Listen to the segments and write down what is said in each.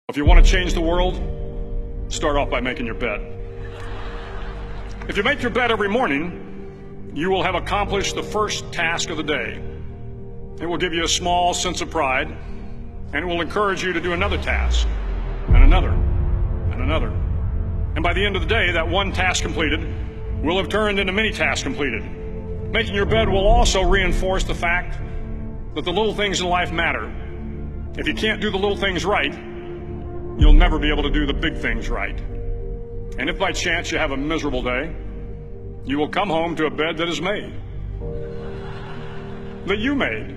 If you want to change the world, start off by making your bed. If you make your bed every morning, you will have accomplished the first task of the day. It will give you a small sense of pride, and it will encourage you to do another task, and another, and another. And by the end of the day, that one task completed will have turned into many tasks completed. Making your bed will also reinforce the fact that the little things in life matter. If you can't do the little things right, you'll never be able to do the big things right. And if by chance you have a miserable day, you will come home to a bed that is made, that you made.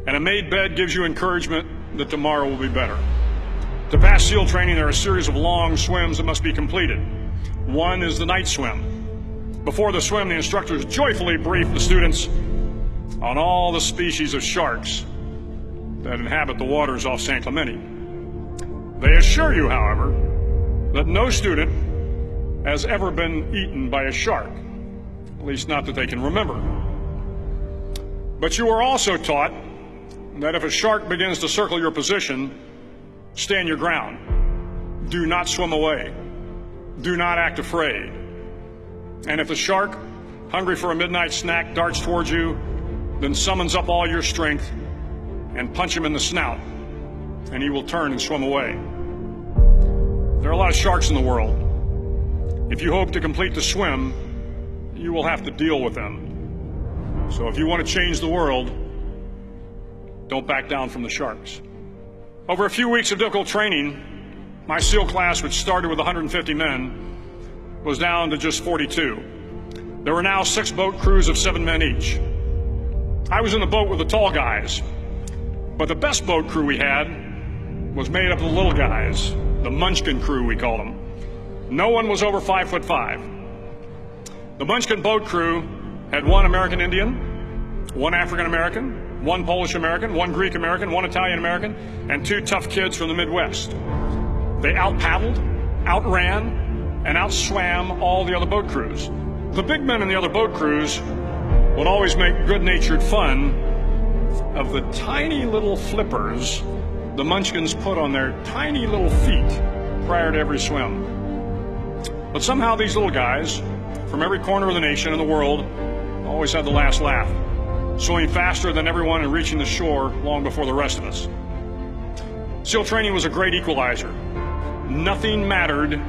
And a made bed gives you encouragement that tomorrow will be better. To pass SEAL training, there are a series of long swims that must be completed. One is the night swim. Before the swim, the instructors joyfully brief the students on all the species of sharks that inhabit the waters off San Clemente. They assure you, however, that no student has ever been eaten by a shark, at least not that they can remember. But you are also taught that if a shark begins to circle your position, stand your ground. Do not swim away. Do not act afraid. And if the shark, hungry for a midnight snack, darts towards you, then summons up all your strength and punch him in the snout, and he will turn and swim away. There are a lot of sharks in the world. If you hope to complete the swim, you will have to deal with them. So if you want to change the world, don't back down from the sharks. Over a few weeks of difficult training, my SEAL class, which started with 150 men, was down to just 42. There were now 6 boat crews of 7 men each. I was in the boat with the tall guys, but the best boat crew we had was made up of the little guys, the Munchkin crew, we called them. No one was over 5'5". The Munchkin boat crew had 1 American Indian, 1 African American, 1 Polish American, 1 Greek American, 1 Italian American, and 2 tough kids from the Midwest. They out-paddled, outran, and outswam all the other boat crews. The big men in the other boat crews would always make good-natured fun of the tiny little flippers the Munchkins put on their tiny little feet prior to every swim. But somehow these little guys from every corner of the nation and the world always had the last laugh, swimming faster than everyone and reaching the shore long before the rest of us. SEAL training was a great equalizer. Nothing mattered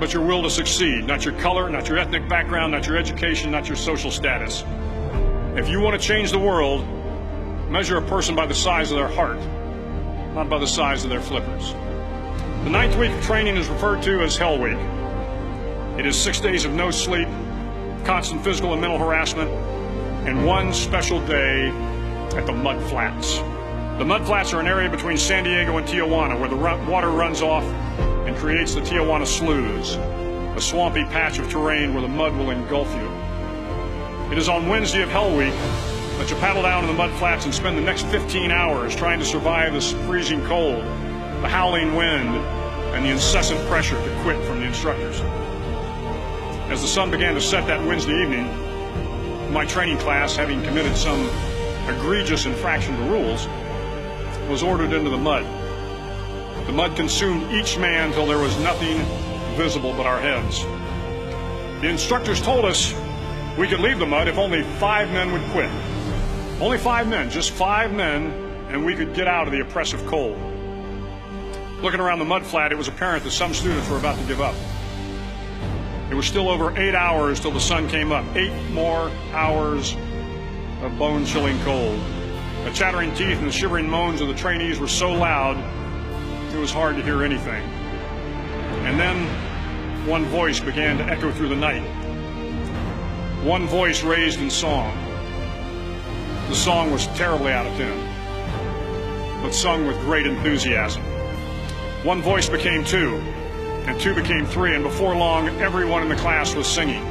but your will to succeed, not your color, not your ethnic background, not your education, not your social status. If you want to change the world, measure a person by the size of their heart, not by the size of their flippers. The 9th week of training is referred to as Hell Week. It is 6 days of no sleep, constant physical and mental harassment, and 1 special day at the Mud Flats. The Mud Flats are an area between San Diego and Tijuana where the water runs off and creates the Tijuana Sloughs, a swampy patch of terrain where the mud will engulf you. It is on Wednesday of Hell Week that you paddle down in the mud flats and spend the next 15 hours trying to survive this freezing cold, the howling wind, and the incessant pressure to quit from the instructors. As the sun began to set that Wednesday evening, my training class, having committed some egregious infraction to rules, was ordered into the mud. The mud consumed each man till there was nothing visible but our heads. The instructors told us we could leave the mud if only 5 men would quit. Only 5 men, just 5 men, and we could get out of the oppressive cold. Looking around the mud flat, it was apparent that some students were about to give up. It was still over 8 hours till the sun came up. 8 more hours of bone-chilling cold. The chattering teeth and the shivering moans of the trainees were so loud, it was hard to hear anything. And then one voice began to echo through the night. One voice raised in song. The song was terribly out of tune, but sung with great enthusiasm. One voice became 2, and 2 became 3, and before long, everyone in the class was singing.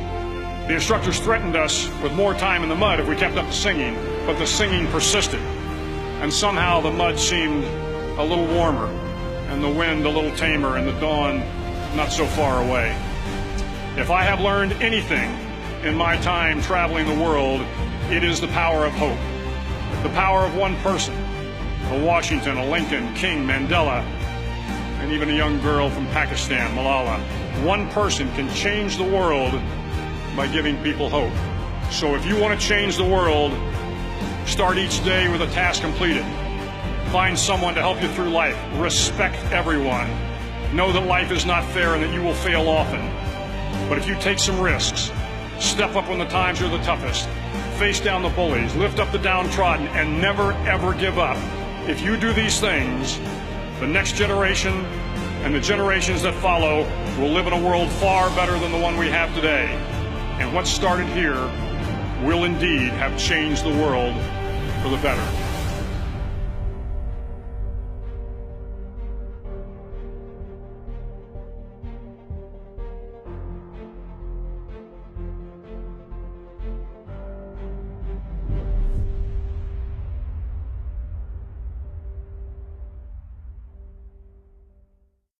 The instructors threatened us with more time in the mud if we kept up the singing, but the singing persisted, and somehow the mud seemed a little warmer, and the wind a little tamer, and the dawn not so far away. If I have learned anything in my time traveling the world, it is the power of hope, the power of one person, a Washington, a Lincoln, King, Mandela, and even a young girl from Pakistan, Malala. One person can change the world by giving people hope. So if you want to change the world, start each day with a task completed. Find someone to help you through life. Respect everyone. Know that life is not fair and that you will fail often. But if you take some risks, step up when the times are the toughest, face down the bullies, lift up the downtrodden, and never ever give up. If you do these things, the next generation and the generations that follow will live in a world far better than the one we have today. And what started here will indeed have changed the world for the better.